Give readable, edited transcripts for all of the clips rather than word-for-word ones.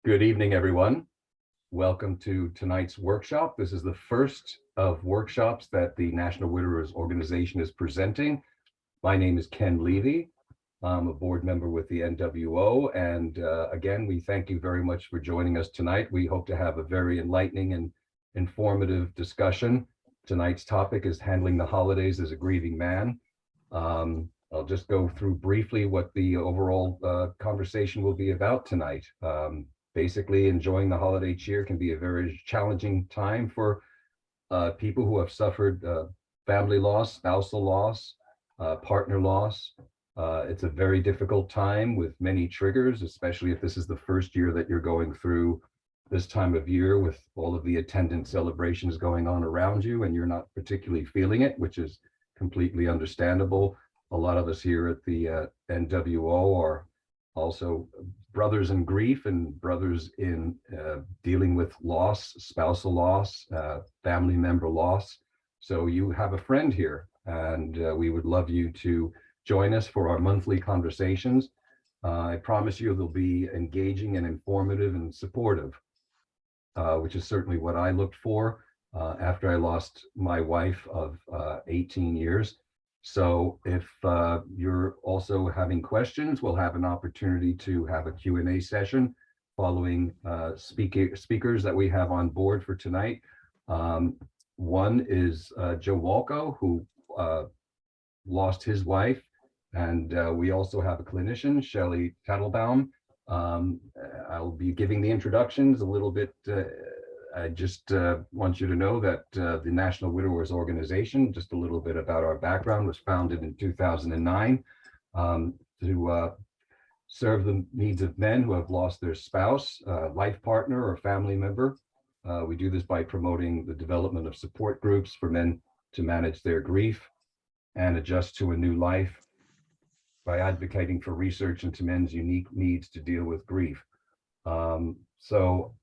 Good evening, everyone. Welcome to tonight's workshop. This is the first of workshops that the National Widowers Organization is presenting. My name is Ken Levy. I'm a board member with the NWO, and again, we thank you very much for joining us tonight. We hope to have a very enlightening and informative discussion. Tonight's topic is handling the holidays as a grieving man. I'll just go through briefly what the overall conversation will be about tonight. Basically, enjoying the holiday cheer can be a very challenging time for people who have suffered family loss, spousal loss, partner loss. It's a very difficult time with many triggers, especially if this is the first year that you're going through this time of year with all of the attendant celebrations going on around you, and you're not particularly feeling it, which is completely understandable. A lot of us here at the NWO are also brothers in grief and brothers in dealing with loss, spousal loss, family member loss. So you have a friend here, and we would love you to join us for our monthly conversations. I promise you they'll be engaging and informative and supportive, which is certainly what I looked for after I lost my wife of 18 years. So if you're also having questions, we'll have an opportunity to have a Q&A session following speakers that we have on board for tonight. One is Joe Walco, who lost his wife, and we also have a clinician, Shelley Tattlebaum. I'll be giving the introductions a little bit. I just want you to know that the National Widowers Organization, just a little bit about our background, was founded in 2009 to serve the needs of men who have lost their spouse, life partner, or family member. We do this by promoting the development of support groups for men to manage their grief and adjust to a new life by advocating for research into men's unique needs to deal with grief. So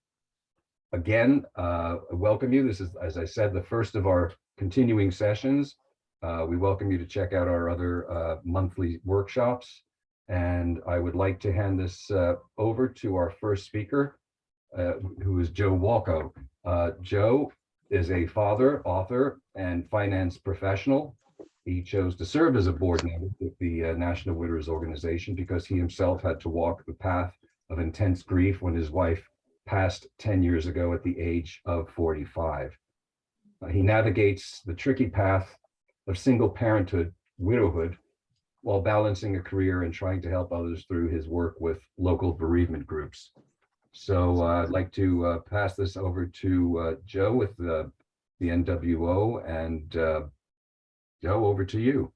again, I welcome you. This is, as I said, the first of our continuing sessions. We welcome you to check out our other monthly workshops. And I would like to hand this over to our first speaker, who is Joe Walco. Joe is a father, author, and finance professional. He chose to serve as a board member with the National Widowers Organization because he himself had to walk the path of intense grief when his wife passed 10 years ago at the age of 45. He navigates the tricky path of single parenthood, widowhood, while balancing a career and trying to help others through his work with local bereavement groups. So I'd like to pass this over to Joe with the NWO, and Joe, over to you.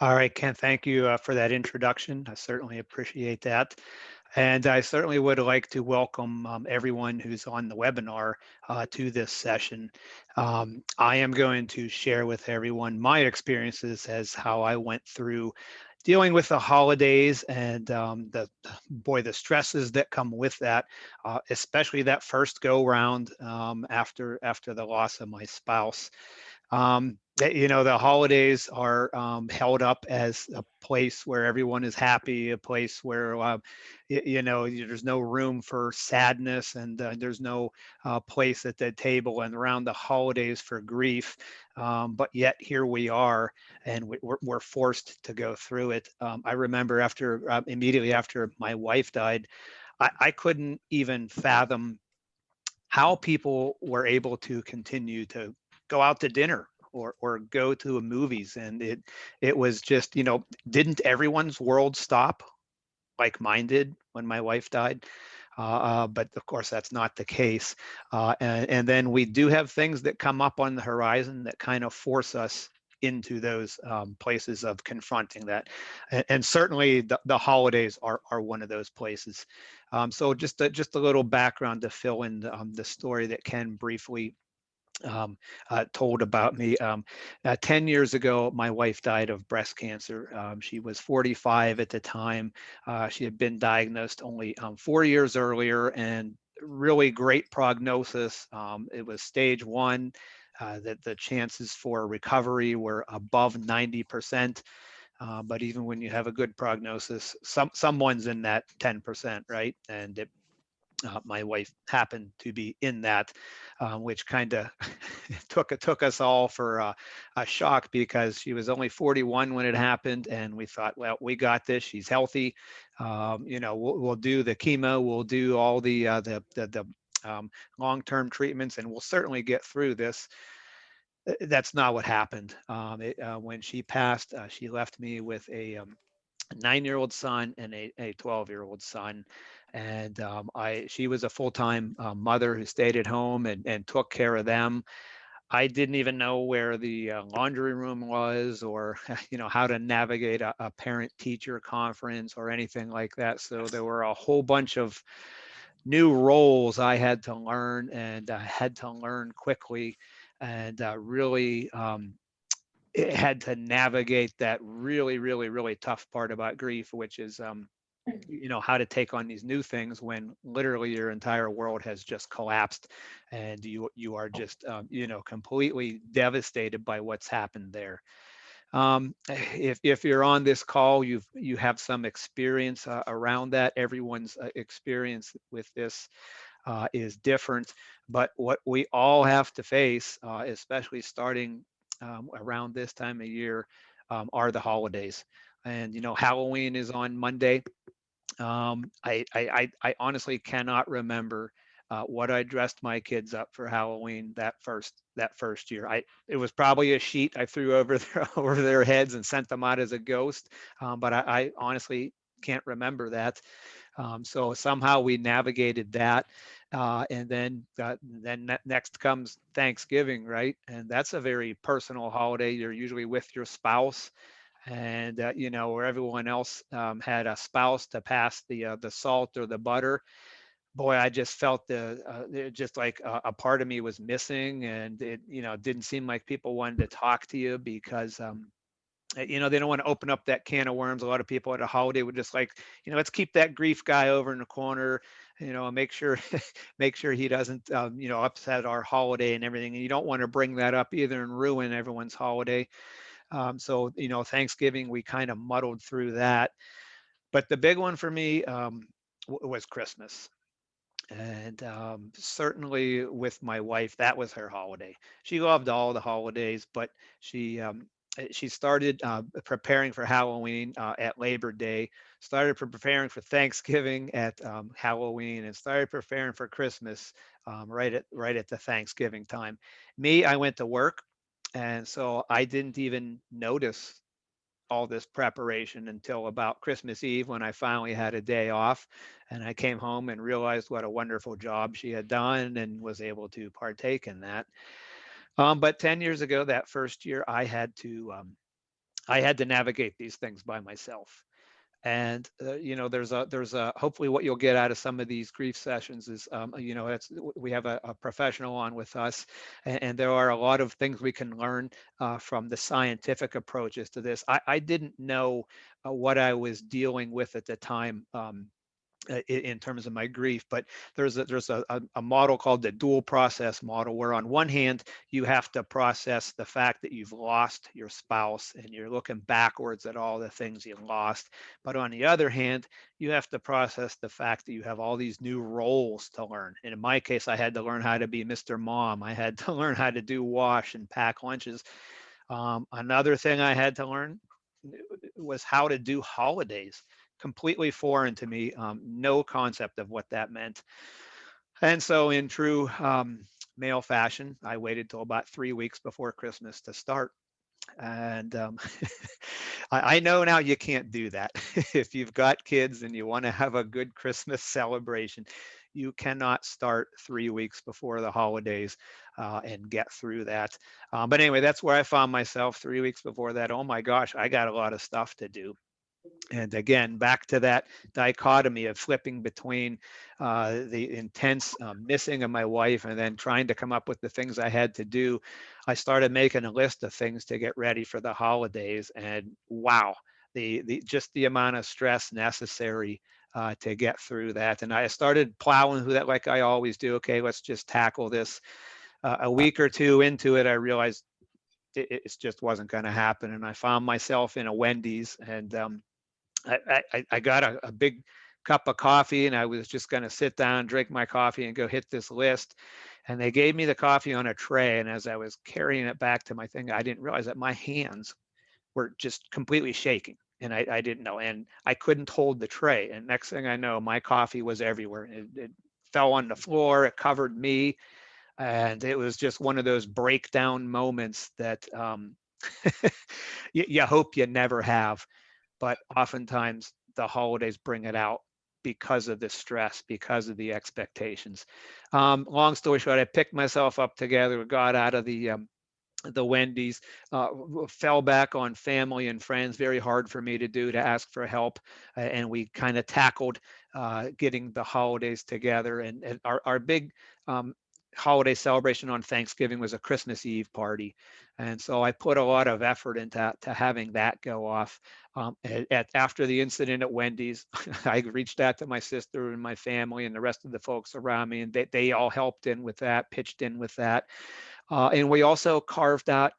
All right, Ken, thank you for that introduction. I certainly appreciate that. And I certainly would like to welcome everyone who's on the webinar to this session. I am going to share with everyone my experiences as how I went through dealing with the holidays and the stresses that come with that, especially that first go round after the loss of my spouse. You know, the holidays are held up as a place where everyone is happy, a place where, you know, there's no room for sadness, and there's no place at the table and around the holidays for grief. But yet here we are, and we're forced to go through it. I remember immediately after my wife died, I couldn't even fathom how people were able to continue to go out to dinner or go to the movies. And it was just, you know, didn't everyone's world stop like mine did when my wife died? But of course, that's not the case. And then we do have things that come up on the horizon that kind of force us into those places of confronting that. And certainly the holidays are one of those places. So just a little background to fill in the story that Ken briefly told about me. 10 years ago, my wife died of breast cancer. She was 45 at the time. She had been diagnosed only 4 years earlier, and really great prognosis. It was stage 1, that the chances for recovery were above 90%. But even when you have a good prognosis, someone's in that 10%, right? And my wife happened to be in that, which kind of took us all for a shock, because she was only 41 when it happened, and we thought, well, we got this. She's healthy. We'll do the chemo, we'll do all the long-term treatments, and we'll certainly get through this. That's not what happened. When she passed, she left me with a 9-year-old son and a 12-year-old son. And she was a full-time mother who stayed at home and took care of them. I didn't even know where the laundry room was, or how to navigate a parent-teacher conference or anything like that. So there were a whole bunch of new roles I had to learn, and I had to learn quickly, and really it had to navigate that really, really, really tough part about grief, which is how to take on these new things when literally your entire world has just collapsed, and you are just completely devastated by what's happened there. If you're on this call, you have some experience around that. Everyone's experience with this is different, but what we all have to face, especially starting around this time of year, are the holidays. And Halloween is on Monday. I honestly cannot remember what I dressed my kids up for Halloween that first year. It was probably a sheet I threw over over their heads and sent them out as a ghost, but I honestly can't remember that. So somehow we navigated that, and then next comes Thanksgiving, right? And that's a very personal holiday. You're usually with your spouse, and where everyone else had a spouse to pass the salt or the butter. Boy, I just felt just like a part of me was missing, and it didn't seem like people wanted to talk to you, because they don't want to open up that can of worms. A lot of people at a holiday would just like, let's keep that grief guy over in the corner, make sure make sure he doesn't upset our holiday and everything. And you don't want to bring that up either and ruin everyone's holiday. So Thanksgiving, we kind of muddled through that. But the big one for me was Christmas. And certainly with my wife, that was her holiday. She loved all the holidays, but she started preparing for Halloween at Labor Day, started preparing for Thanksgiving at Halloween, and started preparing for Christmas right at the Thanksgiving time. Me, I went to work, and so I didn't even notice all this preparation until about Christmas Eve, when I finally had a day off, and I came home and realized what a wonderful job she had done and was able to partake in that. But 10 years ago, that first year, I had to navigate these things by myself. And there's a hopefully what you'll get out of some of these grief sessions is we have a professional on with us, and there are a lot of things we can learn from the scientific approaches to this. I didn't know what I was dealing with at the time, in terms of my grief, but there's a model called the dual process model, where on one hand you have to process the fact that you've lost your spouse and you're looking backwards at all the things you lost, but on the other hand you have to process the fact that you have all these new roles to learn. And in my case, I had to learn how to be Mr. Mom. I had to learn how to do wash and pack lunches. Another thing I had to learn was how to do holidays. Completely foreign to me, no concept of what that meant. And so, in true male fashion, I waited till about 3 weeks before Christmas to start. And I know now you can't do that. If you've got kids and you want to have a good Christmas celebration, you cannot start 3 weeks before the holidays and get through that. But anyway, that's where I found myself 3 weeks before that. Oh my gosh, I got a lot of stuff to do. And again, back to that dichotomy of flipping between the intense missing of my wife and then trying to come up with the things I had to do. I started making a list of things to get ready for the holidays, and wow, the just the amount of stress necessary to get through that. And I started plowing through that like I always do. Okay, let's just tackle this. A week or two into it, I realized it just wasn't going to happen. And I found myself in a Wendy's, and I got a big cup of coffee, and I was just going to sit down, drink my coffee, and go hit this list. And they gave me the coffee on a tray. And as I was carrying it back to my thing, I didn't realize that my hands were just completely shaking. And I didn't know. And I couldn't hold the tray. And next thing I know, my coffee was everywhere. It fell on the floor. It covered me. And it was just one of those breakdown moments that you hope you never have. But oftentimes the holidays bring it out because of the stress, because of the expectations. Long story short, I picked myself up together, got out of the Wendy's, fell back on family and friends. Very hard for me to do, to ask for help, and we kind of tackled getting the holidays together. And our big holiday celebration on Thanksgiving was a Christmas Eve party, and so I put a lot of effort into having that go off. After the incident at Wendy's, I reached out to my sister and my family and the rest of the folks around me, and they all helped in with that, pitched in with that. And we also carved out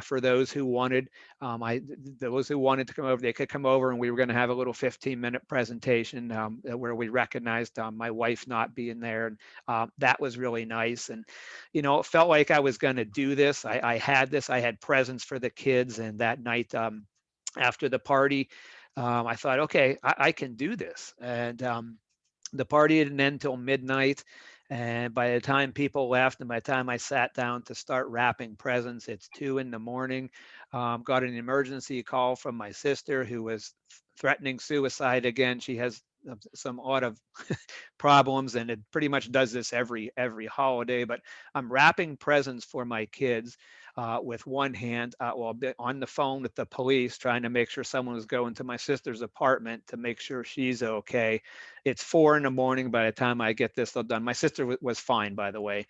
for those who wanted, those who wanted to come over, they could come over, and we were going to have a little 15-minute presentation where we recognized my wife not being there. And that was really nice. And, it felt like I was going to do this. I had presents for the kids. And that night after the party, I thought, okay, I can do this. And the party didn't end till midnight. And by the time people left, and by the time I sat down to start wrapping presents, it's 2 a.m. Got an emergency call from my sister, who was threatening suicide again. She has some lot of problems, and it pretty much does this every holiday. But I'm wrapping presents for my kids with one hand, while on the phone with the police, trying to make sure someone was going to my sister's apartment to make sure she's okay. It's 4 a.m. by the time I get this all done. My sister was fine, by the way,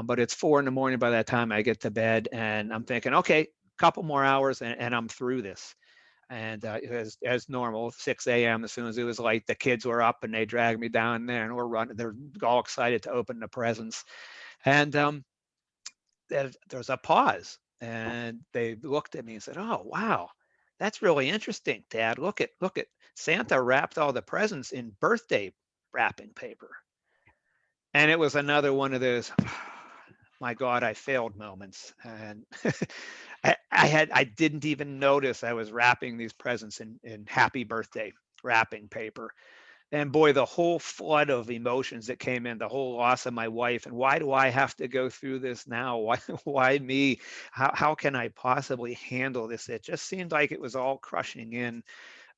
but it's 4 a.m. by that time I get to bed, and I'm thinking, okay, couple more hours, and I'm through this. And as normal, 6 a.m., as soon as it was light, the kids were up, and they dragged me down there, and we're running. They're all excited to open the presents. And there's a pause, and they looked at me and said, "Oh, wow, that's really interesting, Dad. Look at Santa wrapped all the presents in birthday wrapping paper." And it was another one of those, my God, I failed moments. And I didn't even notice I was wrapping these presents in happy birthday wrapping paper. And boy, the whole flood of emotions that came in, the whole loss of my wife, and why do I have to go through this now? Why me? How can I possibly handle this? It just seemed like it was all crushing in.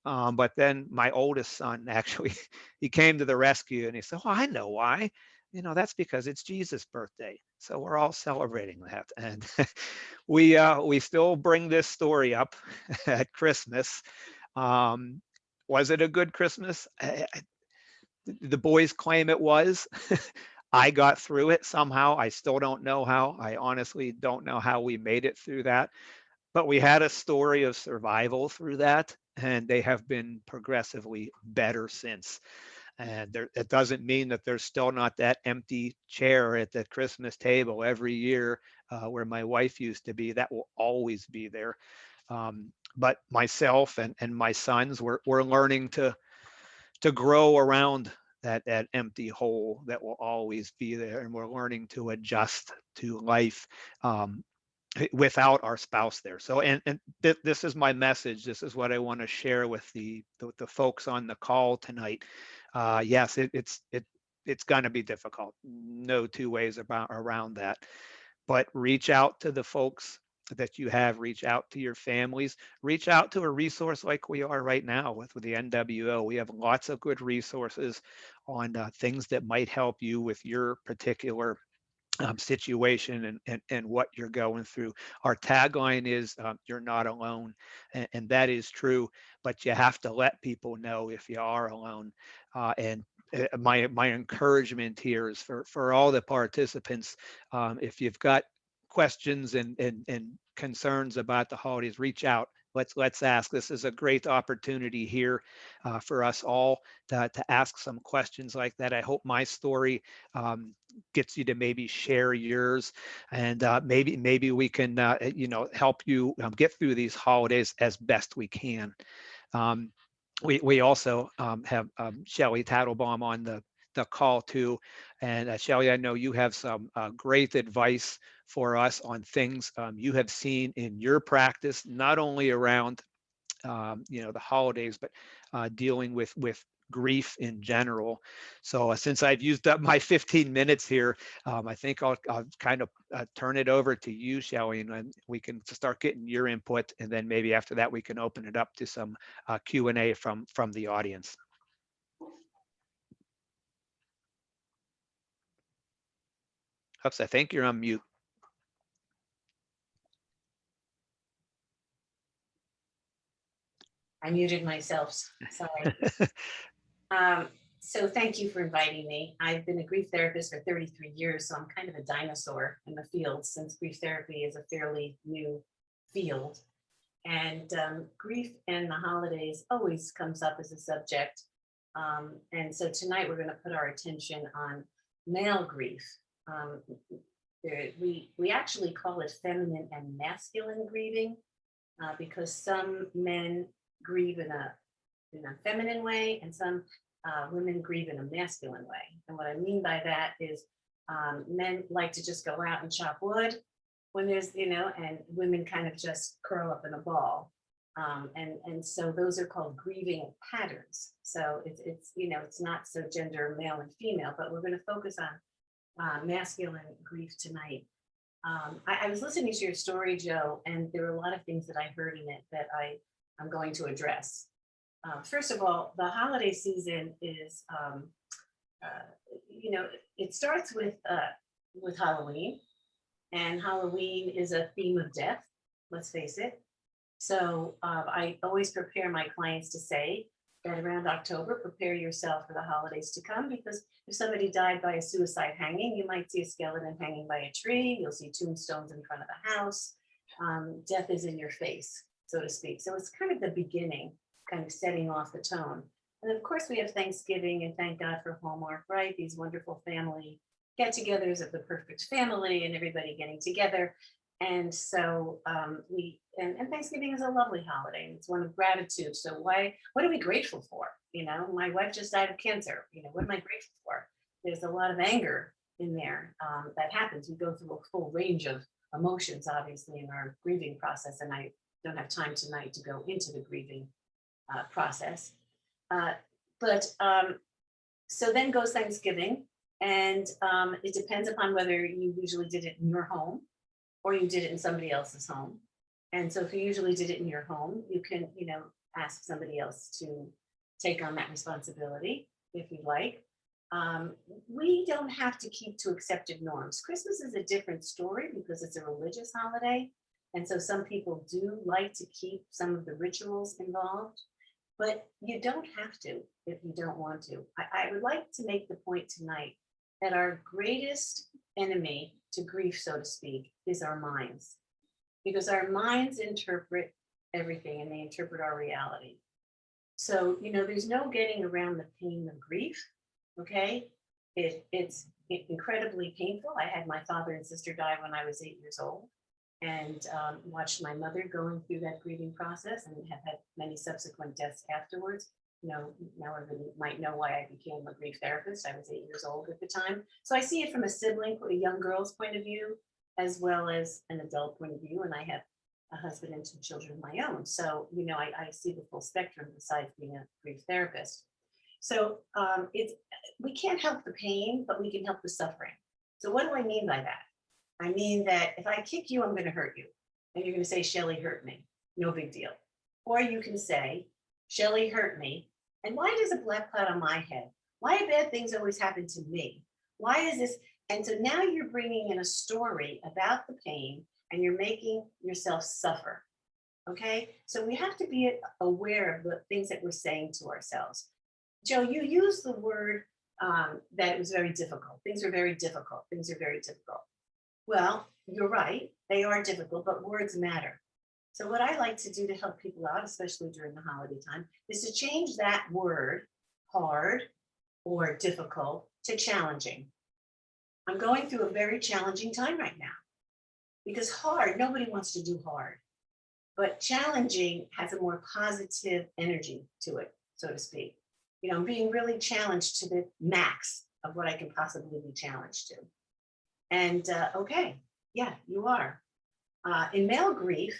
But then my oldest son, actually, he came to the rescue, and he said, "Oh, I know why. That's because it's Jesus' birthday. So we're all celebrating that." And we still bring this story up at Christmas. Um, was it a good Christmas? The boys claim it was. I got through it somehow. I still don't know how. I honestly don't know how we made it through that. But we had a story of survival through that, and they have been progressively better since. And it doesn't mean that there's still not that empty chair at the Christmas table every year where my wife used to be. That will always be there. But myself and my sons, we're learning to grow around that empty hole that will always be there, and we're learning to adjust to life without our spouse there. So, and this is my message. This is what I want to share with the folks on the call tonight. Yes, it's going to be difficult. No two ways around that. But reach out to the folks that you have, reach out to your families, reach out to a resource like we are right now with the NWO. We have lots of good resources on things that might help you with your particular situation and what you're going through. Our tagline is "You're not alone," and that is true. But you have to let people know if you are alone. And my encouragement here is for all the participants. If you've got questions and concerns about the holidays, reach out. Let's ask. This is a great opportunity here for us all to ask some questions like that. I hope my story gets you to maybe share yours, and maybe we can help you get through these holidays as best we can. Um, we also have Shelley Tattlebaum on the call too. And Shelley, I know you have some great advice for us on things you have seen in your practice, not only around the holidays, but dealing with grief in general. So since I've used up my 15 minutes here, I think I'll kind of turn it over to you, Shelley, and then we can start getting your input, and then maybe after that we can open it up to some Q&A from the audience. Oops, I think you're on mute. I muted myself, sorry. So thank you for inviting me. I've been a grief therapist for 33 years, so I'm kind of a dinosaur in the field since grief therapy is a fairly new field. And grief and the holidays always comes up as a subject. And so tonight we're going to put our attention on male grief. We actually call it feminine and masculine grieving because some men grieve in a feminine way and some women grieve in a masculine way. And what I mean by that is men like to just go out and chop wood when there's, and women kind of just curl up in a ball. And so those are called grieving patterns. So it's not so gender male and female, but we're going to focus on masculine grief tonight. I was listening to your story, Joe, and there were a lot of things that I heard in it that I'm going to address. First of all, the holiday season is, it starts with Halloween, and Halloween is a theme of death, let's face it. So I always prepare my clients to say that around October, prepare yourself for the holidays to come, because if somebody died by a suicide hanging, you might see a skeleton hanging by a tree, you'll see tombstones in front of the house. Death is in your face, so to speak. So it's kind of the beginning, kind of setting off the tone. And of course we have Thanksgiving, and thank God for Hallmark, right? These wonderful family get-togethers of the perfect family and everybody getting together. And so and Thanksgiving is a lovely holiday, and it's one of gratitude. So what are we grateful for? My wife just died of cancer. What am I grateful for? There's a lot of anger in there that happens. We go through a full range of emotions, obviously, in our grieving process. And I don't have time tonight to go into the grieving process. So then goes Thanksgiving, and it depends upon whether you usually did it in your home or you did it in somebody else's home. And so if you usually did it in your home, you can, ask somebody else to take on that responsibility if you like. We don't have to keep to accepted norms. Christmas is a different story because it's a religious holiday. And so some people do like to keep some of the rituals involved, but you don't have to if you don't want to. I would like to make the point tonight that our greatest enemy to grief, so to speak, is our minds, because our minds interpret everything and they interpret our reality. So, there's no getting around the pain of grief, okay? It's incredibly painful. I had my father and sister die when I was 8 years old, and watched my mother going through that grieving process, and have had many subsequent deaths afterwards. Now everybody might know why I became a grief therapist. I was 8 years old at the time. So I see it from a sibling, a young girl's point of view, as well as an adult point of view. And I have a husband and 2 children of my own. So, I see the full spectrum besides being a grief therapist. So we can't help the pain, but we can help the suffering. So what do I mean by that? I mean that if I kick you, I'm going to hurt you. And you're going to say, Shelley hurt me. No big deal. Or you can say, Shelley hurt me. And why does a black cloud on my head? Why do bad things always happen to me? Why is this? And so now you're bringing in a story about the pain, and you're making yourself suffer. Okay. So we have to be aware of the things that we're saying to ourselves. Joe, you used the word that it was very difficult. Things are very difficult. Things are very difficult. Well, you're right. They are difficult, but words matter. So what I like to do to help people out, especially during the holiday time, is to change that word, hard or difficult, to challenging. I'm going through a very challenging time right now because hard, nobody wants to do hard, but challenging has a more positive energy to it, so to speak. You know, I'm being really challenged to the max of what I can possibly be challenged to. And okay, yeah, you are. In male grief,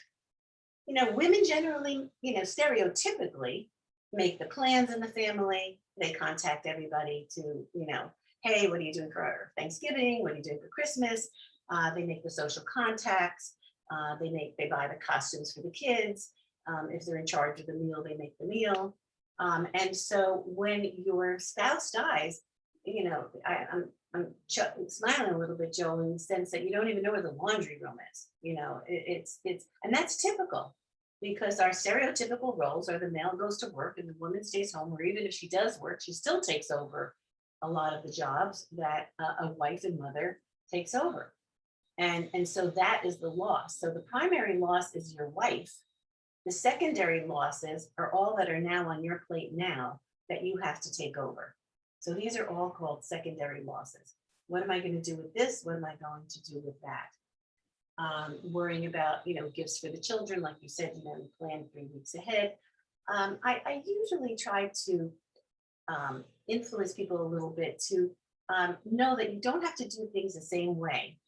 you know, women generally, you know, stereotypically make the plans in the family. They contact everybody to, you know, hey, what are you doing for Thanksgiving? What are you doing for Christmas? They make the social contacts. They buy the costumes for the kids. If they're in charge of the meal, they make the meal. And so when your spouse dies, you know, I'm smiling a little bit, Joel, in the sense that you don't even know where the laundry room is. You know, and that's typical because our stereotypical roles are the male goes to work and the woman stays home, or even if she does work, she still takes over a lot of the jobs that a wife and mother takes over. And so that is the loss. So the primary loss is your wife. The secondary losses are all that are now on your plate now that you have to take over. So these are all called secondary losses. What am I going to do with this? What am I going to do with that? Worrying about, you know, gifts for the children, like you said, you know, you plan 3 weeks ahead. I usually try to influence people a little bit to know that you don't have to do things the same way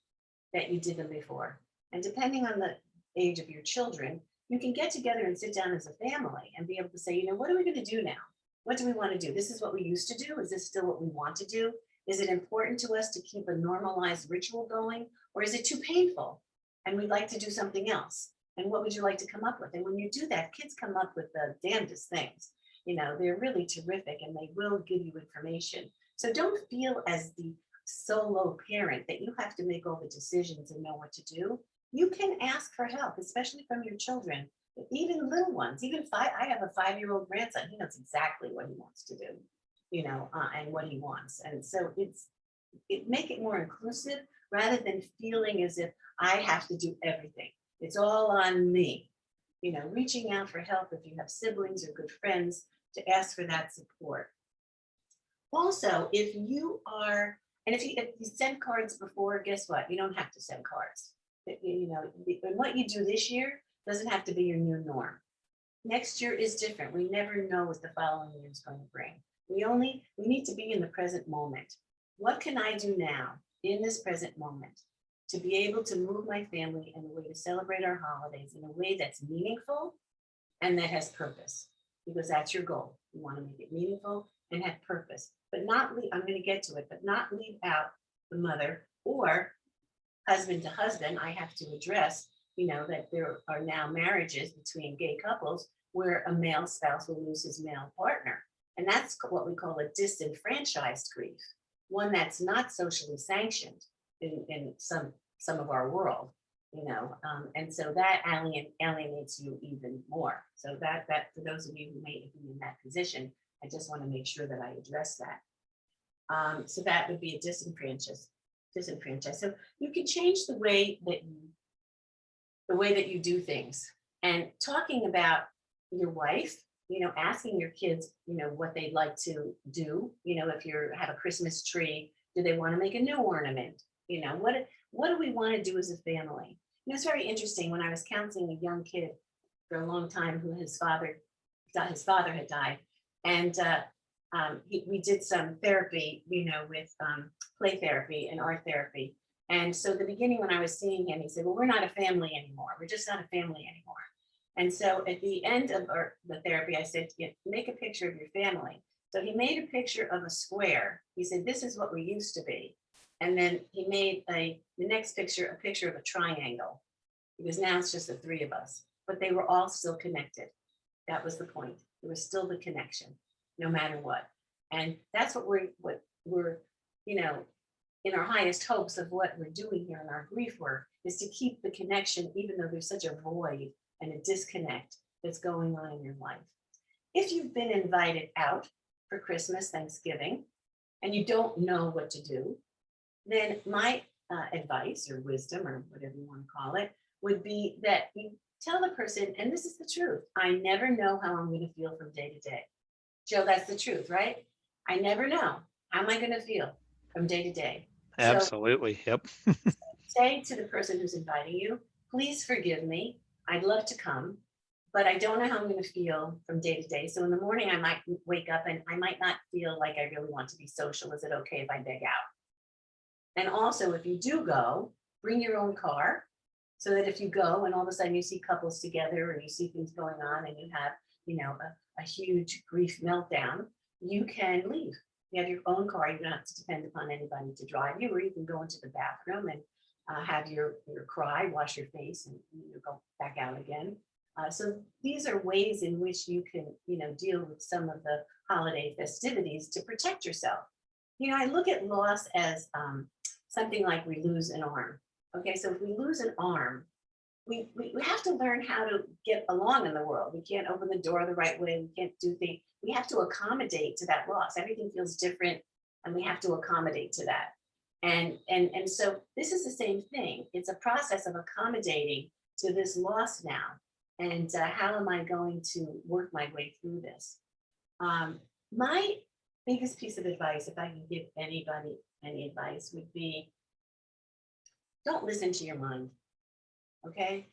that you did them before. And depending on the age of your children, you can get together and sit down as a family and be able to say, you know, what are we going to do now? What do we want to do? This is what we used to do. Is this still what we want to do? Is it important to us to keep a normalized ritual going? Or is it too painful and we'd like to do something else? And what would you like to come up with? And when you do that, kids come up with the damnedest things. You know, they're really terrific and they will give you information. So don't feel as the solo parent that you have to make all the decisions and know what to do. You can ask for help, especially from your children, even little ones, even five. I have a 5-year-old grandson. He knows exactly what he wants to do, you know, and what he wants. And so make it more inclusive rather than feeling as if I have to do everything. It's all on me. You know, reaching out for help if you have siblings or good friends to ask for that support. Also, if you send cards before, guess what? You don't have to send cards. You know, and what you do this year doesn't have to be your new norm. Next year is different. We never know what the following year is going to bring. We need to be in the present moment. What can I do now in this present moment to be able to move my family in a way to celebrate our holidays in a way that's meaningful and that has purpose? Because that's your goal. You want to make it meaningful and have purpose, but not leave, I'm going to get to it, but not leave out the mother or husband to husband. I have to address, you know, that there are now marriages between gay couples where a male spouse will lose his male partner. And that's what we call a disenfranchised grief, one that's not socially sanctioned in some of our world, you know, and so that alienates you even more. So that for those of you who may be in that position, I just want to make sure that I address that. So that would be a disenfranchised. So you can change the way that you do things. And talking about your wife, you know, asking your kids, you know, what they'd like to do. You know, if you have a Christmas tree, do they want to make a new ornament? You know, what do we want to do as a family? You know, it's very interesting. When I was counseling a young kid for a long time who his father had died, and we did some therapy, you know, with play therapy and art therapy. And so the beginning when I was seeing him, he said, well, we're not a family anymore. We're just not a family anymore. And so at the end of the therapy, I said, make a picture of your family. So he made a picture of a square. He said, this is what we used to be. And then he made the next picture, a picture of a triangle, because now it's just the 3 of us, but they were all still connected. That was the point. There was still the connection, no matter what. And that's what we're, you know, in our highest hopes of what we're doing here in our grief work is to keep the connection, even though there's such a void and a disconnect that's going on in your life. If you've been invited out for Christmas, Thanksgiving, and you don't know what to do, then my advice or wisdom or whatever you want to call it would be that you tell the person, and this is the truth, I never know how I'm going to feel from day to day. Joe, that's the truth, right? I never know. How am I going to feel from day to day? So Absolutely. Yep. say to the person who's inviting you, please forgive me. I'd love to come, but I don't know how I'm going to feel from day to day. So in the morning, I might wake up and I might not feel like I really want to be social. Is it okay if I beg out? And also, if you do go, bring your own car so that if you go and all of a sudden you see couples together or you see things going on and you have, a huge grief meltdown, you can leave. You have your own car. You don't have to depend upon anybody to drive you, or you can go into the bathroom and have your cry, wash your face, and go back out again. So these are ways in which you can, deal with some of the holiday festivities to protect yourself. I look at loss as something like we lose an arm. Okay, so if we lose an arm, we have to learn how to get along in the world. We can't open the door the right way. We can't do things. We have to accommodate to that loss. Everything feels different, and we have to accommodate to that. And so this is the same thing. It's a process of accommodating to this loss now. And how am I going to work my way through this? My biggest piece of advice, if I can give anybody any advice, would be don't listen to your mind, okay?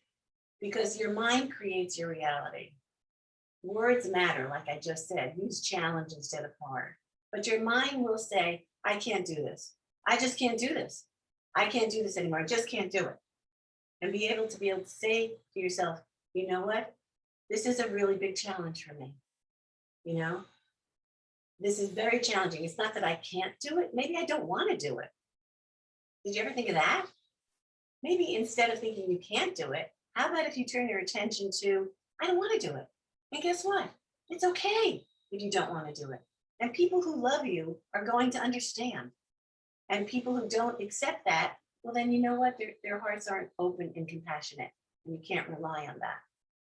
Because your mind creates your reality. Words matter, like I just said. Use challenge instead of hard. But your mind will say, I can't do this. I just can't do this. I can't do this anymore. I just can't do it. And be able to say to yourself, you know what? This is a really big challenge for me. This is very challenging. It's not that I can't do it. Maybe I don't want to do it. Did you ever think of that? Maybe instead of thinking you can't do it, how about if you turn your attention to, I don't want to do it. And guess what? It's okay if you don't want to do it. And people who love you are going to understand. And people who don't accept that, well, then you know what? Their hearts aren't open and compassionate. And you can't rely on that.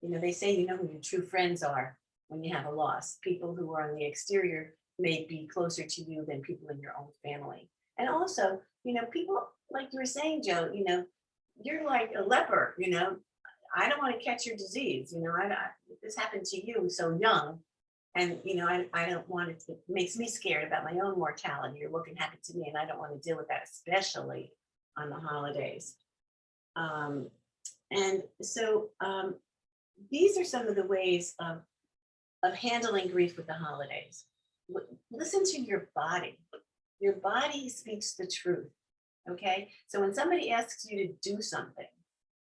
They say you know who your true friends are when you have a loss. People who are on the exterior may be closer to you than people in your own family. And also, people like you were saying, Joe, you're like a leper, I don't want to catch your disease. This happened to you so young. And, I don't want it makes me scared about my own mortality or what can happen to me. And I don't want to deal with that, especially on the holidays. And so these are some of the ways of handling grief with the holidays. Listen to your body. Your body speaks the truth. Okay. So when somebody asks you to do something,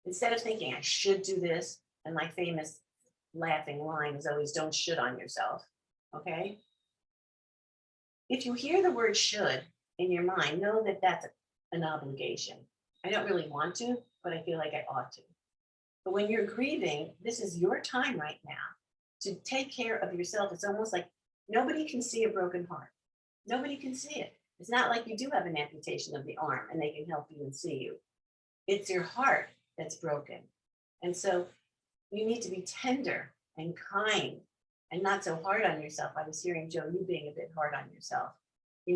instead of thinking I should do this, and my famous laughing line is always don't should on yourself. Okay. If you hear the word should in your mind, know that that's an obligation. I don't really want to, but I feel like I ought to. But when you're grieving, this is your time right now to take care of yourself. It's almost like nobody can see a broken heart. Nobody can see it. It's not like you do have an amputation of the arm and they can help you and see you. It's your heart that's broken. And so you need to be tender and kind and not so hard on yourself. I was hearing, Joe, you being a bit hard on yourself,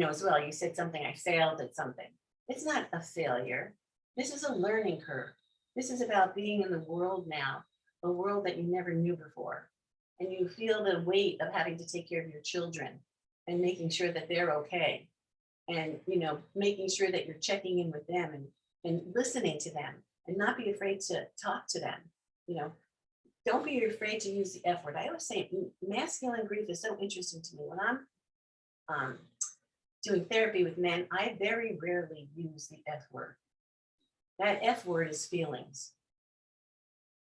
as well. You said something, I failed at something. It's not a failure. This is a learning curve. This is about being in the world now, a world that you never knew before. And you feel the weight of having to take care of your children and making sure that they're okay. And, making sure that you're checking in with them and listening to them and not be afraid to talk to them. Don't be afraid to use the F word. I always say masculine grief is so interesting to me. When I'm doing therapy with men, I very rarely use the F word. That F word is feelings.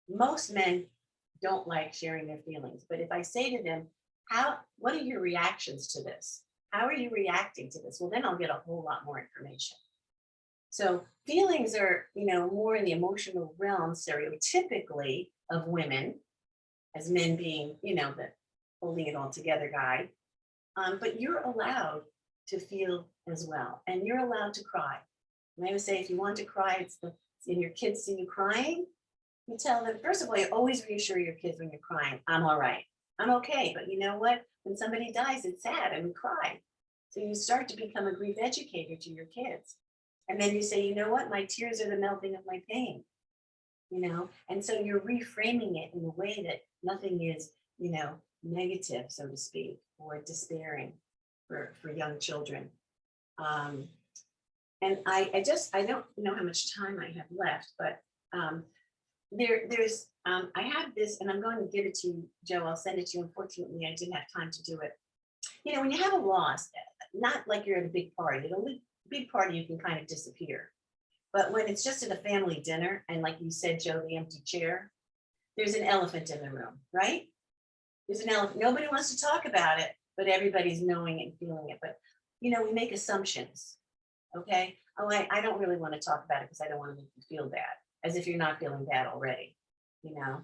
Most men don't like sharing their feelings, but if I say to them, what are your reactions to this? How are you reacting to this? Well, then I'll get a whole lot more information. So feelings are, more in the emotional realm, stereotypically, of women, as men being, the holding it all together guy. But you're allowed to feel as well, and you're allowed to cry. And I would say, if you want to cry, and your kids see you crying, you tell them, first of all, you always reassure your kids when you're crying, I'm all right. I'm okay. But you know what? When somebody dies, it's sad and we cry. So you start to become a grief educator to your kids. And then you say, you know what? My tears are the melting of my pain. And so you're reframing it in a way that nothing is, negative, so to speak, or despairing for young children. And I don't know how much time I have left, but I have this, and I'm going to give it to you, Joe. I'll send it to you. Unfortunately, I didn't have time to do it. You know, when you have a loss, not like you're at a big party. At a big party, you can kind of disappear. But when it's just at a family dinner, and like you said, Joe, the empty chair, there's an elephant in the room, right? There's an elephant. Nobody wants to talk about it, but everybody's knowing it and feeling it. But, you know, we make assumptions. Okay. Oh, I don't really want to talk about it because I don't want to make you feel bad, as if you're not feeling bad already, you know?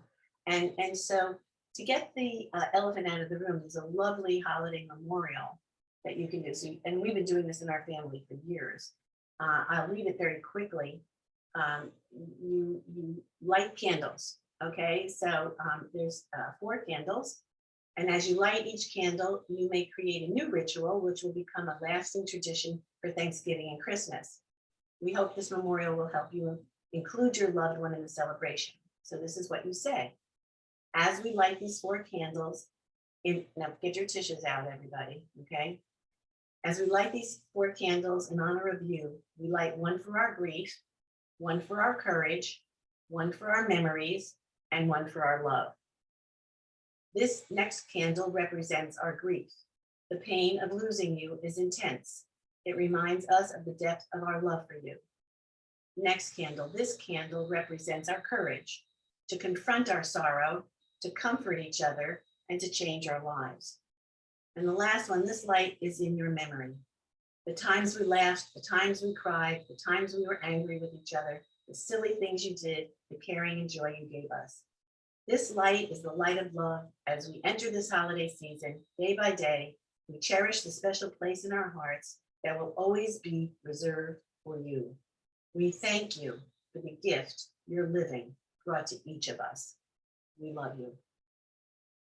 And so to get the elephant out of the room is a lovely holiday memorial that you can do. So, and we've been doing this in our family for years. I'll read it very quickly. You light candles. Okay, so there's 4 candles. And as you light each candle, you may create a new ritual, which will become a lasting tradition for Thanksgiving and Christmas. We hope this memorial will help you include your loved one in the celebration. So this is what you say. As we light these 4 candles, now get your tissues out, everybody, okay? As we light these 4 candles in honor of you, we light one for our grief, one for our courage, one for our memories, and one for our love. This next candle represents our grief. The pain of losing you is intense. It reminds us of the depth of our love for you. Next candle, this candle represents our courage to confront our sorrow, to comfort each other, and to change our lives. And the last one, this light is in your memory. The times we laughed, the times we cried, the times we were angry with each other, the silly things you did, the caring and joy you gave us. This light is the light of love. As we enter this holiday season, day by day, we cherish the special place in our hearts that will always be reserved for you. We thank you for the gift your living brought to each of us. We love you.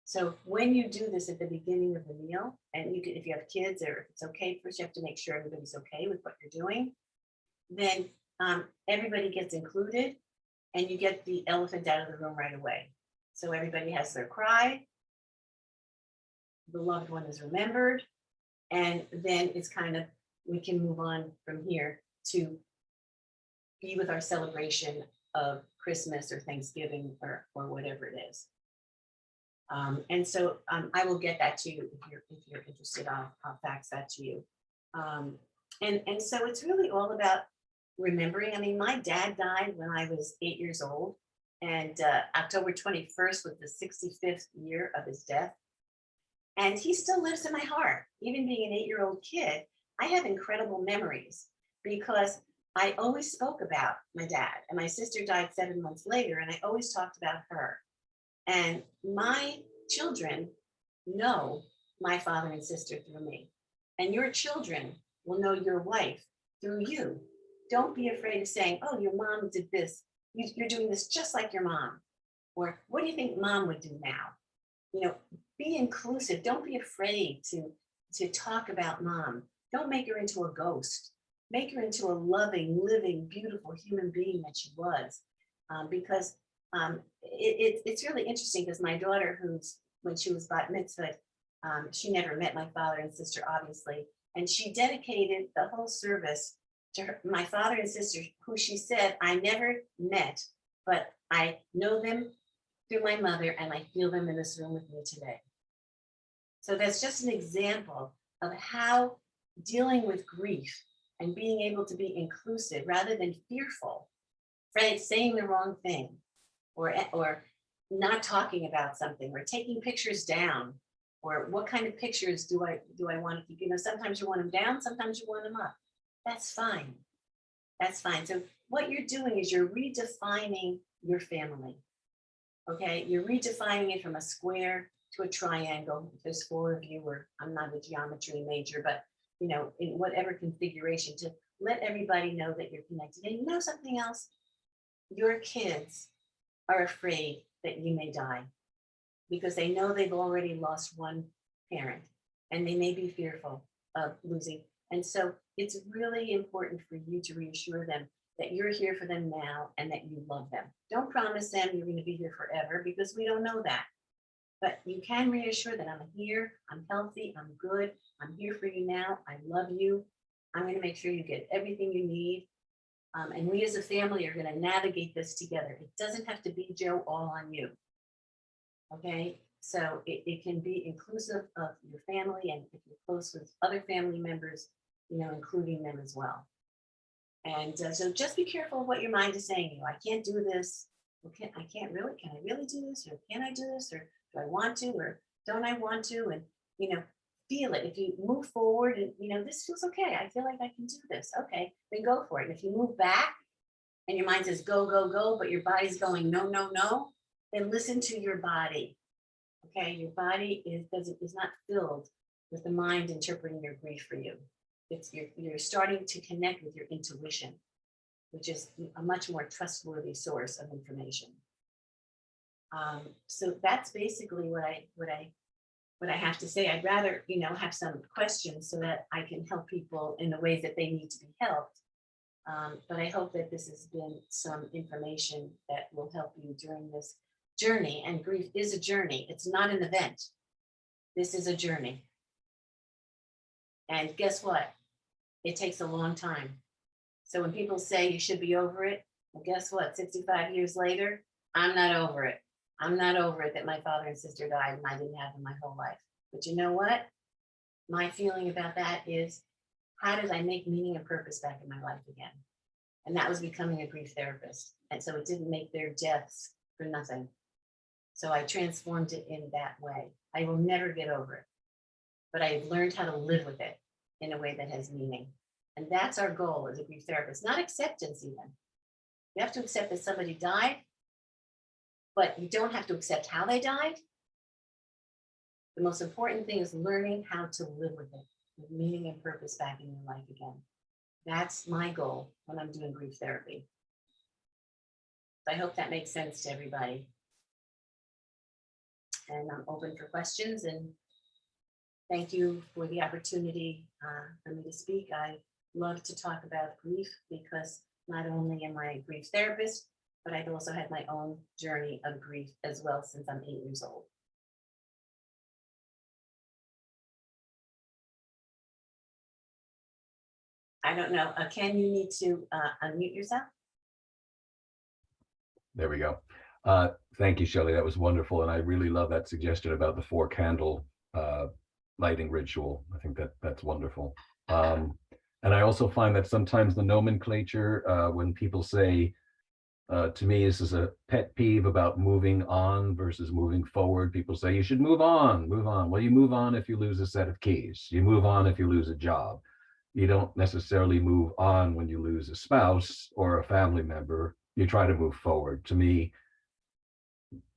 So when you do this at the beginning of the meal, and you can, if you have kids or if it's okay, first you have to make sure everybody's okay with what you're doing. Then everybody gets included, and you get the elephant out of the room right away. So everybody has their cry, the loved one is remembered, and then it's kind of, we can move on from here to be with our celebration of Christmas or Thanksgiving or whatever it is. And so I will get that to you if you're interested. I'll fax that to you. And so it's really all about remembering. I mean, my dad died when I was 8 years old, and October 21st was the 65th year of his death. And he still lives in my heart. Even being an 8-year-old kid, I have incredible memories because I always spoke about my dad, and my sister died 7 months later, and I always talked about her. And my children know my father and sister through me. And your children will know your wife through you. Don't be afraid of saying, oh, your mom did this. You're doing this just like your mom. Or what do you think mom would do now? You know, be inclusive. Don't be afraid to talk about mom. Don't make her into a ghost. Make her into a loving, living, beautiful human being that she was. Because it's really interesting because my daughter, when she was bat mitzvah, she never met my father and sister, obviously, and she dedicated the whole service to my father and sister, who she said I never met, but I know them through my mother, and I feel them in this room with me today. So that's just an example of how dealing with grief and being able to be inclusive rather than fearful, right? Saying the wrong thing, or not talking about something, or taking pictures down, or what kind of pictures do I want to keep? You know, sometimes you want them down, sometimes you want them up. That's fine. That's fine. So what you're doing is you're redefining your family. Okay, you're redefining it from a square to a triangle. If there's 4 of you, or I'm not a geometry major, but you know, in whatever configuration, to let everybody know that you're connected. And you know something else? Your kids are afraid that you may die because they know they've already lost one parent, and they may be fearful of losing. And so it's really important for you to reassure them that you're here for them now and that you love them. Don't promise them you're going to be here forever, because we don't know that. But you can reassure that I'm here, I'm healthy, I'm good, I'm here for you now, I love you. I'm going to make sure you get everything you need. And we as a family are going to navigate this together. It doesn't have to be, Joe, all on you. Okay, so it can be inclusive of your family, and if you're close with other family members, including them as well. And so just be careful of what your mind is saying. I can't do this. Well, can I really do this? Or can I do this? Or do I want to? Or don't I want to? And, feel it. If you move forward and, this feels okay. I feel like I can do this. Okay, then go for it. And if you move back and your mind says, go, go, go, but your body's going, no, no, no, then listen to your body. Okay, your body is not filled with the mind interpreting your grief for you. You're starting to connect with your intuition, which is a much more trustworthy source of information. So that's basically what I have to say. I'd rather have some questions so that I can help people in the ways that they need to be helped. But I hope that this has been some information that will help you during this journey. And grief is a journey. It's not an event. This is a journey. And guess what? It takes a long time. So when people say you should be over it, well, guess what? 65 years later, I'm not over it. I'm not over it that my father and sister died and I didn't have them my whole life. But you know what? My feeling about that is, how did I make meaning and purpose back in my life again? And that was becoming a grief therapist. And so it didn't make their deaths for nothing. So I transformed it in that way. I will never get over it, but I've learned how to live with it in a way that has meaning. And that's our goal as a grief therapist, not acceptance even. You have to accept that somebody died, but you don't have to accept how they died. The most important thing is learning how to live with it, with meaning and purpose back in your life again. That's my goal when I'm doing grief therapy. I hope that makes sense to everybody. And I'm open for questions, and thank you for the opportunity for me to speak. I love to talk about grief because not only am I a grief therapist, but I've also had my own journey of grief as well since I'm 8 years old. I don't know. Ken, you need to unmute yourself. There we go. Thank you, Shelley. That was wonderful. And I really love that suggestion about the 4 candle lighting ritual. I think that's wonderful. And I also find that sometimes the nomenclature, when people say, to me, this is a pet peeve about moving on versus moving forward. People say you should move on, move on. Well, you move on if you lose a set of keys. You move on if you lose a job. You don't necessarily move on when you lose a spouse or a family member. You try to move forward. To me,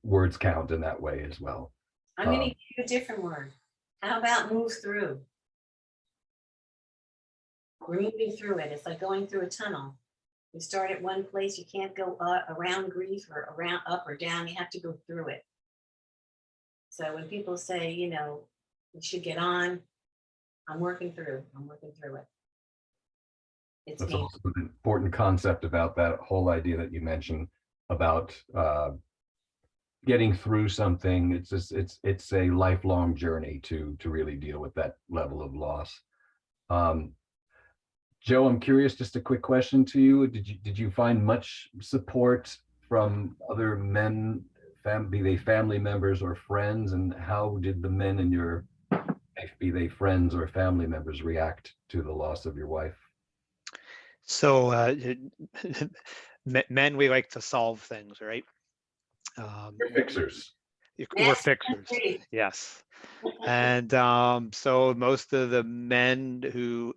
words count in that way as well. I'm going to give you a different word. How about move through? We're moving through it. It's like going through a tunnel. You start at one place, you can't go around grief or around up or down. You have to go through it. So when people say, you should get on, I'm working through it. It's That's me. also an important concept about that whole idea that you mentioned about getting through something. It's a lifelong journey to really deal with that level of loss. Joe, I'm curious, just a quick question to you. Did you find much support from other men, be they family members or friends? And how did the men in your life, be they friends or family members, react to the loss of your wife? So men, we like to solve things, right? You're fixers. We're fixers, yes. And so most of the men who,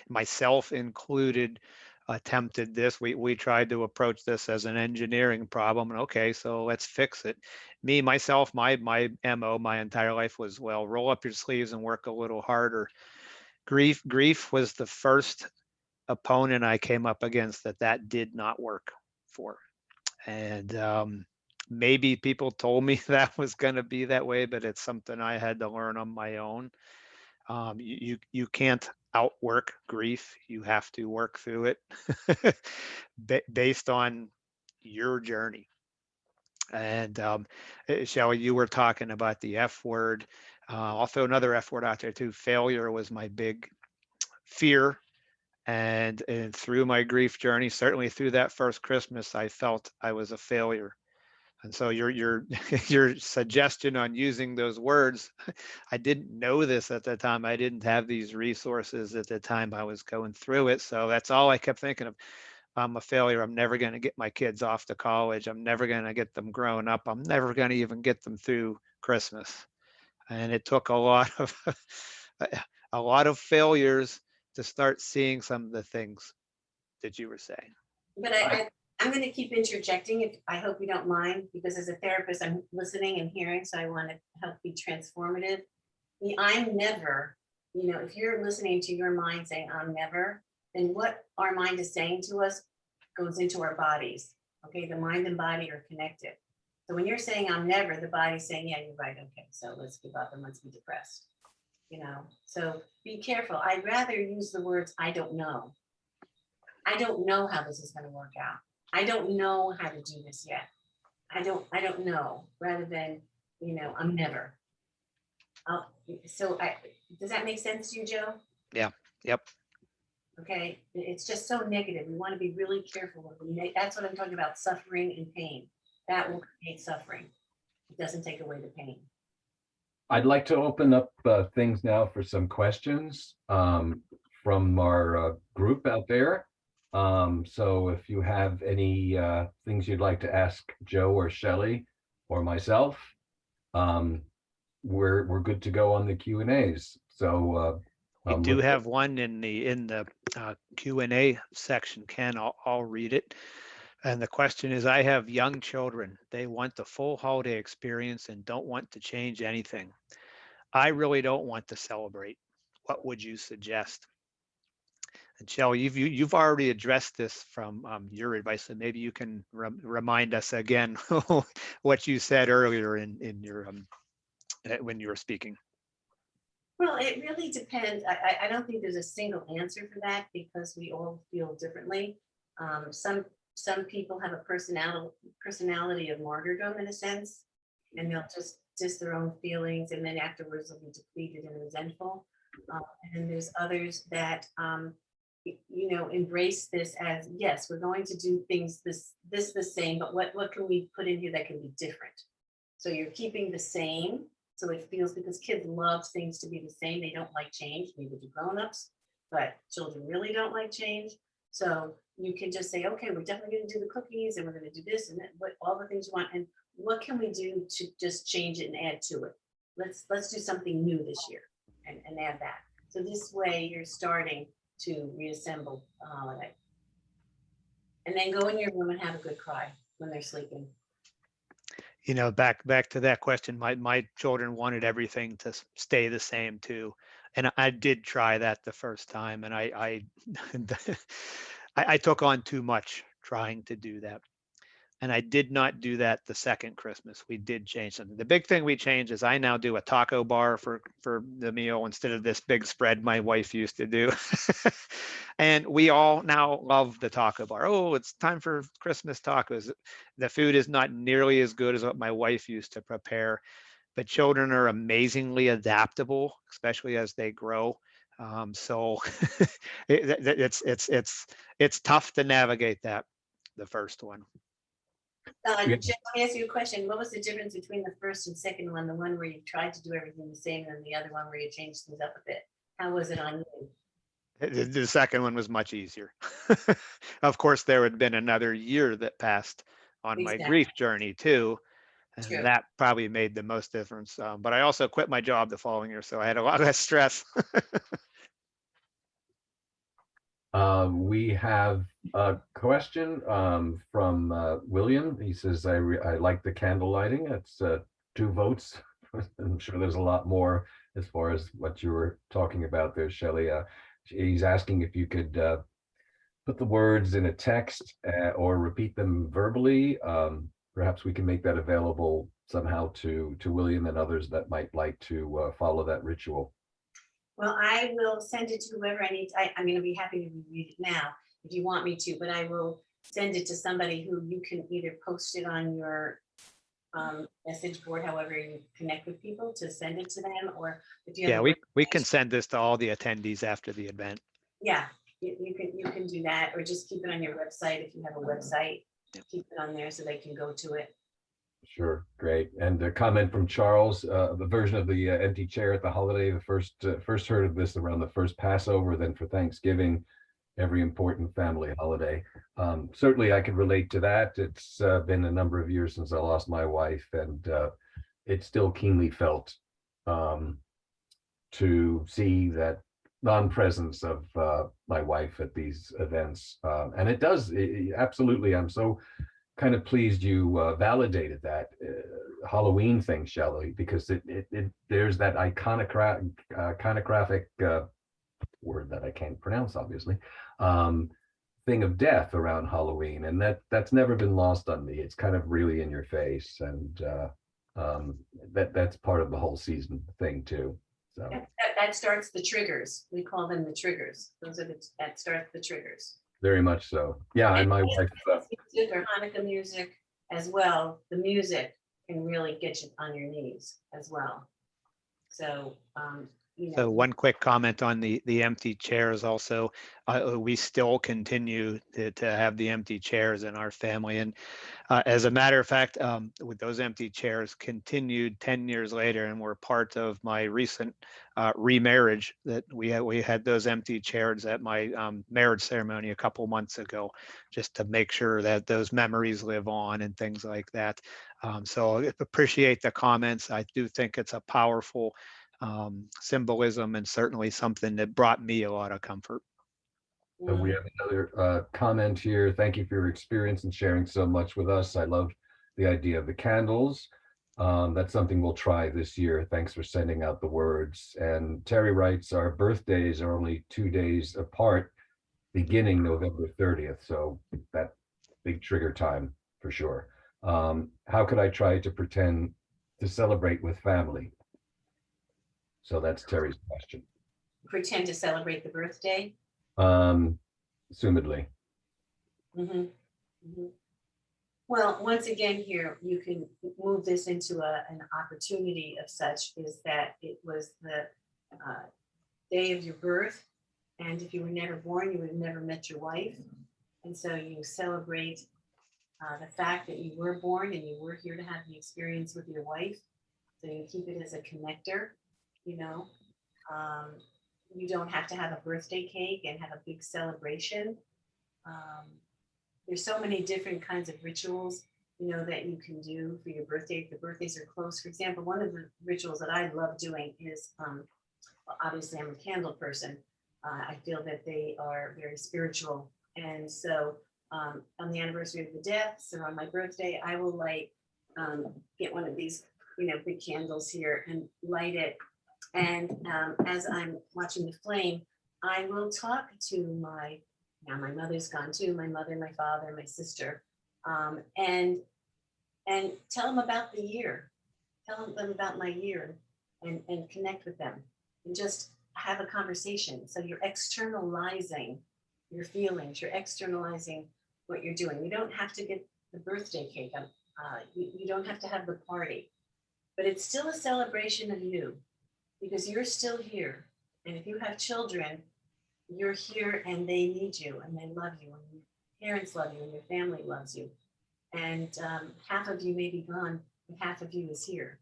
myself included, attempted this. We tried to approach this as an engineering problem. And okay, so let's fix it. Me, myself, my MO my entire life was, well, roll up your sleeves and work a little harder. Grief was the first opponent I came up against that did not work for. And maybe people told me that was going to be that way, but it's something I had to learn on my own. You can't outwork grief. You have to work through it based on your journey. And Shelley, you were talking about the F word. I'll throw another F word out there too. Failure was my big fear And through my grief journey, certainly through that first Christmas, I felt I was a failure. And so your your suggestion on using those words, I didn't know this at the time. I didn't have these resources at the time I was going through it. So that's all I kept thinking of. I'm a failure. I'm never going to get my kids off to college. I'm never going to get them grown up. I'm never going to even get them through Christmas. And it took a lot of a lot of failures to start seeing some of the things that you were saying. But I'm going to keep interjecting. If I hope you don't mind, because as a therapist, I'm listening and hearing, so I want to help be transformative. I'm never, if you're listening to your mind saying I'm never, then what our mind is saying to us goes into our bodies. Okay, the mind and body are connected. So when you're saying I'm never, the body's saying, yeah, you're right. Okay, so let's give up and let's be depressed. So be careful. I'd rather use the words I don't know. I don't know how this is going to work out. I don't know how to do this yet. I don't know, rather than, I'm never. Does that make sense to you, Joe? Yeah. Yep. Okay. It's just so negative. We want to be really careful. That's what I'm talking about, suffering and pain. That will create suffering. It doesn't take away the pain. I'd like to open up things now for some questions from our group out there. So if you have any things you'd like to ask Joe or Shelley or myself, we're good to go on the Q&As. So we do have one in the Q&A section. Ken, I'll read it. And the question is, I have young children. They want the full holiday experience and don't want to change anything. I really don't want to celebrate. What would you suggest? And Shelley, you've already addressed this from your advice, so maybe you can remind us again what you said earlier in your when you were speaking. Well, it really depends. I don't think there's a single answer for that, because we all feel differently. Some people have a personality of martyrdom, in a sense, and they'll just diss their own feelings, and then afterwards they'll be depleted and resentful. And then there's others that embrace this as, yes, we're going to do things the same, but what can we put in here that can be different? So you're keeping the same, so it feels, because kids love things to be the same. They don't like change. Maybe the grown-ups, but children really don't like change. So you can just say, okay, we're definitely going to do the cookies, and we're going to do this and that, all the things you want, and what can we do to just change it and add to it? Let's do something new this year and add that. So this way you're starting to reassemble the holiday. And then go in your room and have a good cry when they're sleeping. Back to that question, my children wanted everything to stay the same too. And I did try that the first time, and I took on too much trying to do that. And I did not do that the second Christmas. We did change something. The big thing we changed is I now do a taco bar for the meal instead of this big spread my wife used to do. And we all now love the taco bar. Oh, it's time for Christmas tacos. The food is not nearly as good as what my wife used to prepare, but children are amazingly adaptable, especially as they grow. So it's tough to navigate that, the first one. Jim, let me ask you a question. What was the difference between the first and second one? The one where you tried to do everything the same, and the other one where you changed things up a bit. How was it on you? The second one was much easier. Of course, there had been another year that passed on my grief journey too, and True. that probably made the most difference. But I also quit my job the following year, so I had a lot less stress. We have a question from William. He says, I like the candle lighting. It's 2 votes. I'm sure there's a lot more as far as what you were talking about there, Shelley. He's asking if you could put the words in a text or repeat them verbally. Perhaps we can make that available somehow to William and others that might like to follow that ritual. Well, I will send it to whoever I need. I'm going to be happy to read it now if you want me to, but I will send it to somebody who you can either post it on your message board, however you connect with people, to send it to them, or if you have we can send this to all the attendees after the event. Yeah, you can do that, or just keep it on your website if you have a website. Keep it on there so they can go to it. Sure, great. And a comment from Charles, the version of the empty chair at the holiday, the first heard of this around the first Passover, then for Thanksgiving, every important family holiday. Certainly I can relate to that. It's been a number of years since I lost my wife, and it's still keenly felt to see that non-presence of my wife at these events. And it does, absolutely, I'm so kind of pleased you validated that Halloween thing, Shelley, because there's that iconographic word that I can't pronounce, obviously, thing of death around Halloween, and that's never been lost on me. It's kind of really in your face, and that's part of the whole season thing too. So that starts the triggers. We call them the triggers. Those are that start the triggers. very much so. Yeah, and my wife. Music or Hanukkah music as well. The music can really get you on your knees as well. So, So one quick comment on the empty chairs also. We still continue to have the empty chairs in our family. And as a matter of fact, with those empty chairs continued 10 years later, and were part of my recent remarriage, that we had those empty chairs at my marriage ceremony a couple months ago, just to make sure that those memories live on and things like that. So I appreciate the comments. I do think it's a powerful symbolism, and certainly something that brought me a lot of comfort. And we have another comment here. Thank you for your experience and sharing so much with us. I love the idea of the candles. That's something we'll try this year. Thanks for sending out the words. And Terry writes, our birthdays are only 2 days apart, beginning November 30th. So that big trigger time for sure. How could I try to pretend to celebrate with family? So that's Terry's question. pretend to celebrate the birthday. Assumedly. Mm-hmm. Mm-hmm. Well, once again, here you can move this into an opportunity of such, is that it was the day of your birth, and if you were never born, you would have never met your wife, and so you celebrate the fact that you were born and you were here to have the experience with your wife. So you keep it as a connector, you know. You don't have to have a birthday cake and have a big celebration. There's so many different kinds of rituals, you know, that you can do for your birthday if the birthdays are close. For example, one of the rituals that I love doing is, well, obviously I'm a candle person. I feel that they are very spiritual. And so on the anniversary of the deaths or on my birthday, I will get one of these, you know, big candles here and light it. And as I'm watching the flame, I will talk to now my mother's gone too, my mother, my father, my sister, and tell them about the year, tell them about my year, and connect with them and just have a conversation. So you're externalizing your feelings, you're externalizing what you're doing. You don't have to get the birthday cake, you don't have to have the party, but it's still a celebration of you because you're still here. And if you have children, you're here and they need you and they love you and your parents love you and your family loves you. And half of you may be gone, but half of you is here.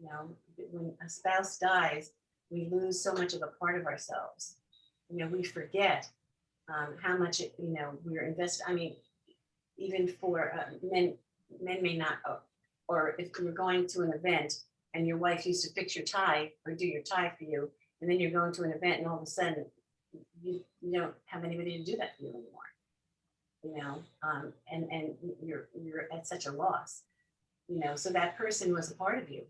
You know, when a spouse dies, we lose so much of a part of ourselves. You know, we forget how much, you know, we're invested. I mean, even for men may not, or if you're going to an event and your wife used to fix your tie or do your tie for you, and then you're going to an event and all of a sudden you don't have anybody to do that for you anymore, you know, and you're at such a loss, you know. So that person was a part of you,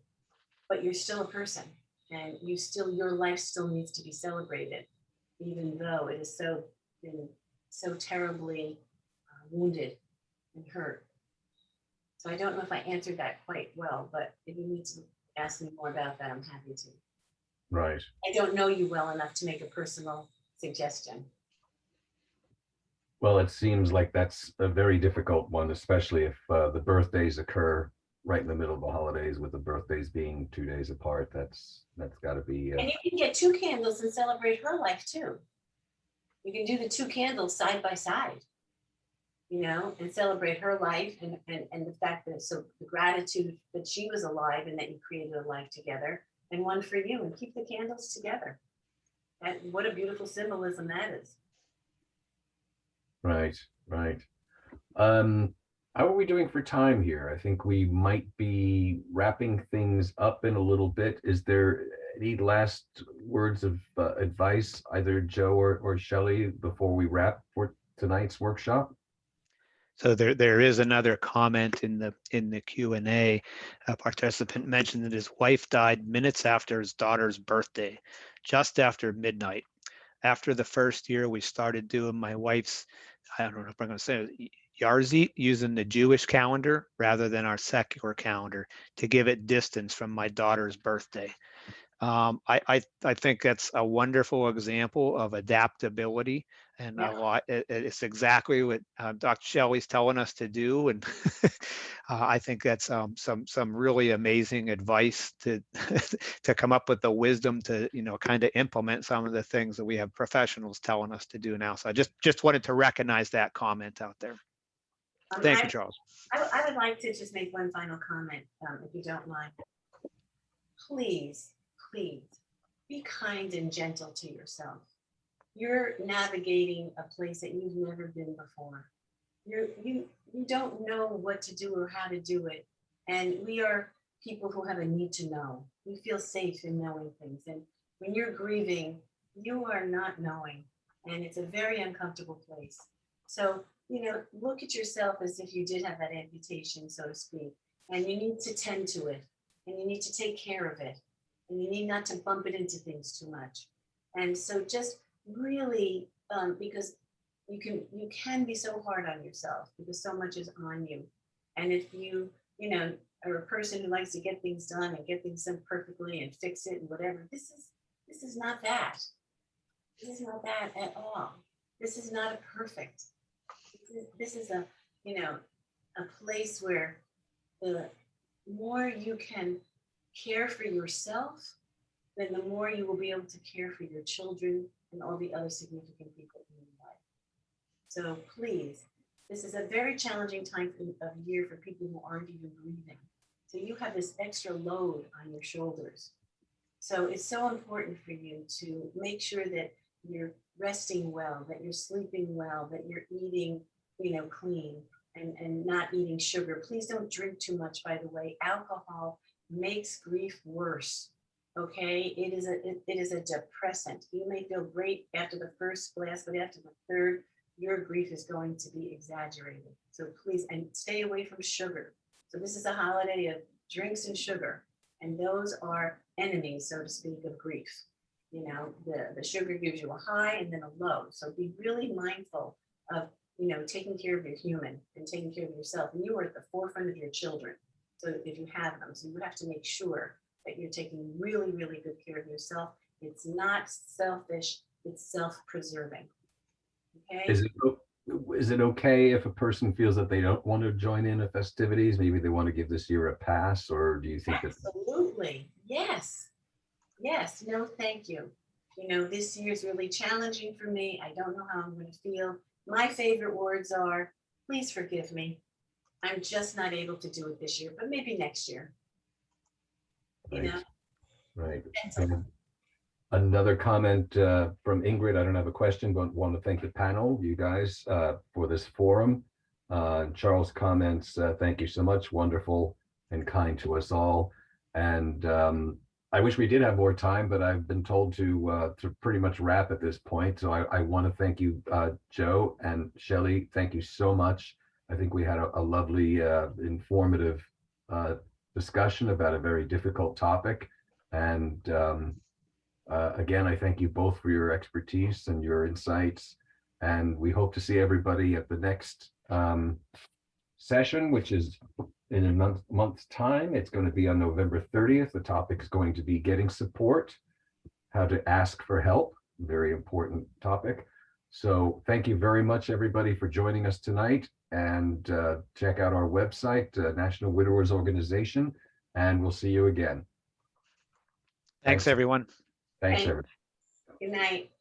but you're still a person, and your life still needs to be celebrated, even though it has been so terribly wounded and hurt. So I don't know if I answered that quite well, but if you need to ask me more about that, I'm happy to. Right. I don't know you well enough to make a personal suggestion. Well, it seems like that's a very difficult one, especially if the birthdays occur right in the middle of the holidays, with the birthdays being 2 days apart. That's got to be. And you can get 2 candles and celebrate her life too. You can do the 2 candles side by side, you know, and celebrate her life and the fact that, so the gratitude that she was alive and that you created a life together, and one for you, and keep the candles together. And what a beautiful symbolism that is. Right, right. How are we doing for time here? I think we might be wrapping things up in a little bit. Is there any last words of advice, either Joe or Shelley, before we wrap for tonight's workshop? So there is another comment in the Q&A. A participant mentioned that his wife died minutes after his daughter's birthday, just after midnight. After the first year, we started doing my wife's, I don't know if I'm going to say it, Yarzit, using the Jewish calendar rather than our secular calendar to give it distance from my daughter's birthday. I think that's a wonderful example of adaptability, and Yeah. a lot. It's exactly what Dr. Shelley's telling us to do, and I think that's some really amazing advice to to come up with the wisdom to kind of implement some of the things that we have professionals telling us to do now. So I just wanted to recognize that comment out there. Thank you, Charles. I would like to just make one final comment, if you don't mind. Please, please be kind and gentle to yourself. You're navigating a place that you've never been before. You don't know what to do or how to do it. And we are people who have a need to know. We feel safe in knowing things. And when you're grieving, you are not knowing. And it's a very uncomfortable place. So, look at yourself as if you did have that amputation, so to speak. And you need to tend to it. And you need to take care of it. And you need not to bump it into things too much. And so just really, because you can be so hard on yourself because so much is on you. And if you are a person who likes to get things done and get things done perfectly and fix it and whatever, this is not that. This is not that at all. This is not a perfect. This is a place where the more you can care for yourself, then the more you will be able to care for your children and all the other significant people in your life. So please, this is a very challenging time of year for people who aren't even grieving. So you have this extra load on your shoulders. So it's so important for you to make sure that you're resting well, that you're sleeping well, that you're eating, clean and not eating sugar. Please don't drink too much, by the way. Alcohol makes grief worse. Okay, it is a depressant. You may feel great after the first glass, but after the third, your grief is going to be exaggerated. So please, and stay away from sugar. So this is a holiday of drinks and sugar, and those are enemies, so to speak, of grief. The sugar gives you a high and then a low. So be really mindful of taking care of your human and taking care of yourself. And you are at the forefront of your children. So if you have them, so you have to make sure that you're taking really, really good care of yourself. It's not selfish, it's self-preserving. Okay. Is it okay if a person feels that they don't want to join in the festivities? Maybe they want to give this year a pass, or do you think that? Absolutely. Yes. No, thank you. This year is really challenging for me. I don't know how I'm going to feel. My favorite words are, please forgive me. I'm just not able to do it this year, but maybe next year. Right. And another comment from Ingrid. I don't have a question, but want to thank the panel, you guys, for this forum. Charles comments, thank you so much. Wonderful and kind to us all. And I wish we did have more time, but I've been told to pretty much wrap at this point. So I want to thank you, Joe and Shelley. Thank you so much. I think we had a lovely, informative discussion about a very difficult topic. And again, I thank you both for your expertise and your insights. And we hope to see everybody at the next session, which is in a month's time. It's going to be on November 30th. The topic is going to be getting support, how to ask for help. Very important topic. So thank you very much, everybody, for joining us tonight. And check out our website, National Widowers Organization, and we'll see you again. Thanks everyone. Thanks, everyone. Good night.